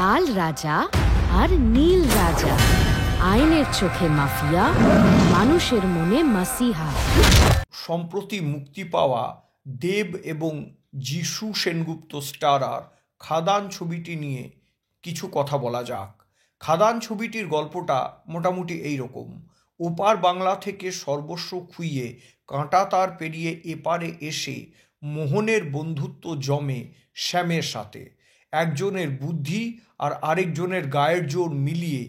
লাল রাজা আর নীল রাজা, আইনের চোখে মাফিয়া, মানুষের মনে মাসিহা। সম্প্রতি মুক্তি পাওয়া দেব এবং যিশু সেনগুপ্ত স্টারার খাদান ছবিটি নিয়ে কিছু কথা বলা যাক। খাদান ছবিটির গল্পটা মোটামুটি এইরকম। ওপার বাংলা থেকে সর্বস্ব খুইয়ে কাঁটা তার পেরিয়ে এপারে এসে মোহনের বন্ধুত্ব জমে শ্যামের সাথে। একজনের বুদ্ধি আর আরেকজনের গায়ের জোর মিলিয়ে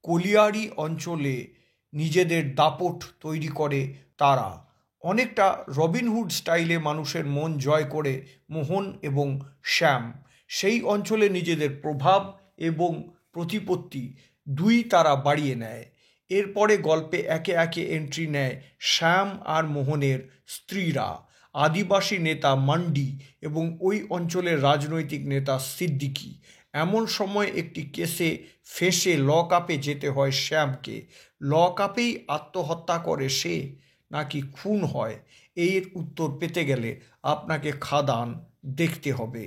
কলিয়ারি অঞ্চলে নিজেদের দাপট তৈরি করে তারা। অনেকটা রবিনহুড স্টাইলে মানুষের মন জয় করে মোহন এবং শ্যাম। সেই অঞ্চলে নিজেদের প্রভাব এবং প্রতিপত্তি দুই তারা বাড়িয়ে নেয়। এরপরে গল্পে একে একে এন্ট্রি নেয় শ্যাম আর মোহনের স্ত্রীরা, আদিবাসী নেতা মান্ডি এবং ওই অঞ্চলের রাজনৈতিক নেতা সিদ্দিকি। এমন সময় একটি কেসে ফেঁসে লক আপে যেতে হয় শ্যামকে। লক আপেই আত্মহত্যা করে সে, নাকি খুন হয়? এর উত্তর পেতে গেলে আপনাকে খাদান দেখতে হবে।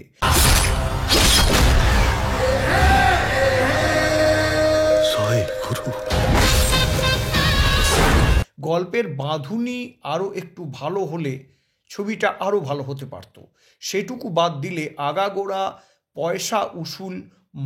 গল্পের বাঁধুনি আরও একটু ভালো হলে ছবিটা আরও ভালো হতে পারত। সেটুকু বাদ দিলে আগাগোড়া পয়সা উসুল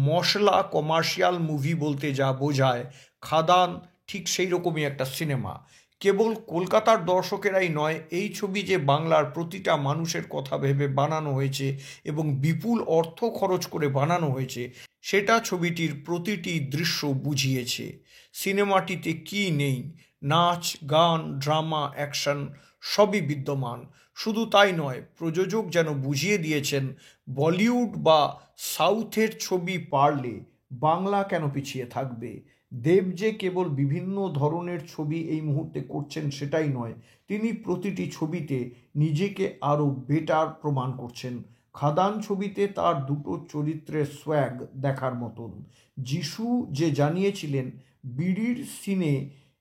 মশলা কমার্শিয়াল মুভি বলতে যা বোঝায়, খাদান ঠিক সেই রকমই একটা সিনেমা। কেবল কলকাতার দর্শকেরাই নয়, এই ছবি যে বাংলার প্রতিটা মানুষের কথা ভেবে বানানো হয়েছে এবং বিপুল অর্থ খরচ করে বানানো হয়েছে, সেটা ছবিটির প্রতিটি দৃশ্য বুঝিয়েছে। সিনেমাটিতে কি নেই? নাচ, গান, ড্রামা, অ্যাকশন সবই বিদ্যমান। শুধু তাই নয়, প্রযোজক যেন বুঝিয়ে দিয়েছেন বলিউড বা সাউথের ছবি পারলে বাংলা কেন পিছিয়ে থাকবে। দেব যে কেবল বিভিন্ন ধরনের ছবি এই মুহূর্তে করছেন সেটাই নয়, তিনি প্রতিটি ছবিতে নিজেকে আরও বেটার প্রমাণ করছেন। খাদান ছবিতে তার দুটো চরিত্রের সোয়াগ দেখার মতন। যিশু যে জানিয়েছিলেন বিড়ির সিনে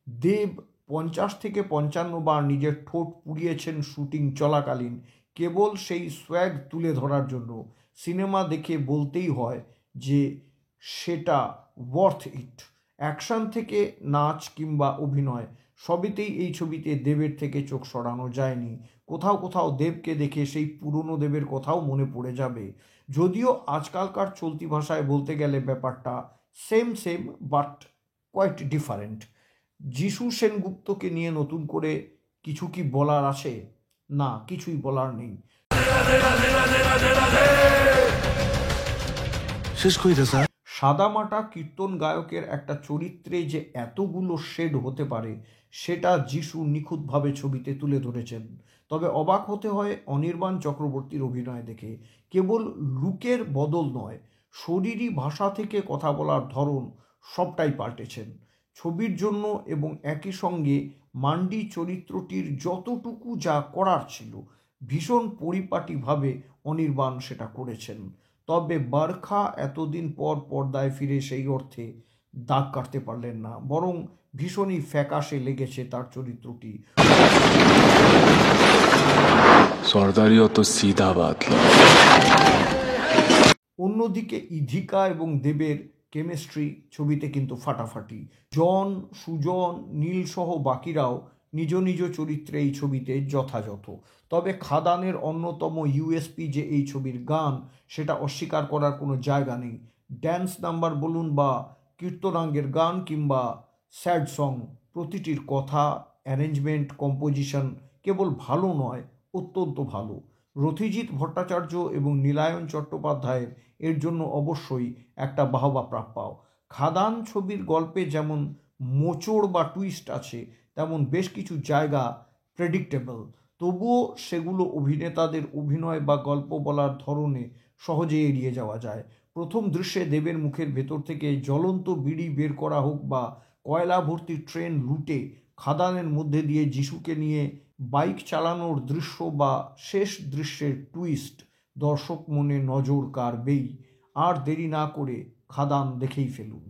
দেব 50 থেকে 55 বার নিজের ঠোঁট পুড়িয়েছেন শুটিং চলাকালীন, কেবল সেই সোয়াগ তুলে ধরার জন্য। সিনেমা দেখে বলতেই হয় যে সেটা ওয়ার্থ ইট। অ্যাকশন থেকে নাচ কিংবা অভিনয় সবেতেই এই ছবিতে দেবের থেকে চোখ সরানো যায়নি। কোথাও কোথাও দেবকে দেখে সেই পুরনো দেবের কথাও মনে পড়ে যাবে। যদিও আজকালকার চলতি ভাষায় বলতে গেলে ব্যাপারটা সেম বাট কোয়াইট ডিফারেন্ট। যিশু সেনগুপ্তকে নিয়ে নতুন করে কিছু কি বলার আছে? না, কিছুই বলার নেই। সাদামাটা কীর্তন গায়কের একটা চরিত্রে যে এতগুলো শেড হতে পারে সেটা যিশু নিখুঁতভাবে ছবিতে তুলে ধরেছেন। তবে অবাক হতে হয় অনির্বাণ চক্রবর্তীর অভিনয় দেখে। কেবল লুকের বদল নয়, শরীরী ভাষা থেকে কথা বলার ধরন সবটাই পাল্টেছেন ছবির জন্য। এবং একই সঙ্গে মান্ডি চরিত্রটির যতটুকু যা করার ছিল ভীষণ পরিপাটিভাবে অনির্বাণ সেটা করেছেন। তবে বারখা এতদিন পর পর্দায় ফিরে সেই অর্থে দাগ কাটতে পারলেন না, বরং ভীষণই ফ্যাকাশে লেগেছে তার চরিত্রটি। অন্যদিকে ইধিকা এবং দেবের কেমিস্ট্রি ছবিতে কিন্তু ফাটাফাটি। জন, সুজন, নীল সহ বাকিরাও নিজ নিজ চরিত্রে এই ছবিতে যথাযথ। তবে খাদানের অন্যতম ইউএসপি যে এই ছবির গান, সেটা অস্বীকার করার কোনো জায়গা নেই। ড্যান্স নাম্বার বলুন বা কীর্তনাঙ্গের গান কিংবা স্যাড সং, প্রতিটির কথা, অ্যারেঞ্জমেন্ট, কম্পোজিশন কেবল ভালো নয়, অত্যন্ত ভালো। রথিজিৎ ভট্টাচার্য এবং নীলায়ন চট্টোপাধ্যায়ের এর জন্য অবশ্যই একটা বাহবা প্রাপ্য। খাদান ছবির গল্পে যেমন মোচড় বা টুইস্ট আছে, তেমন বেশ কিছু জায়গা প্রেডিক্টেবল। তবুও সেগুলো অভিনেতাদের অভিনয় বা গল্প বলার ধরনে সহজে এড়িয়ে যাওয়া যায়। প্রথম দৃশ্যে দেবের মুখের ভেতর থেকে জ্বলন্ত বিড়ি বের করা হোক বা কয়লা ভর্তি ট্রেন লুটে খাদানের মধ্যে দিয়ে যিশুকে নিয়ে বাইক চালানোর দৃশ্য বা শেষ দৃশ্যের টুইস্ট, দর্শক মনে নজর কাড়বেই। আর দেরি না করে খাদান দেখেই ফেলুন।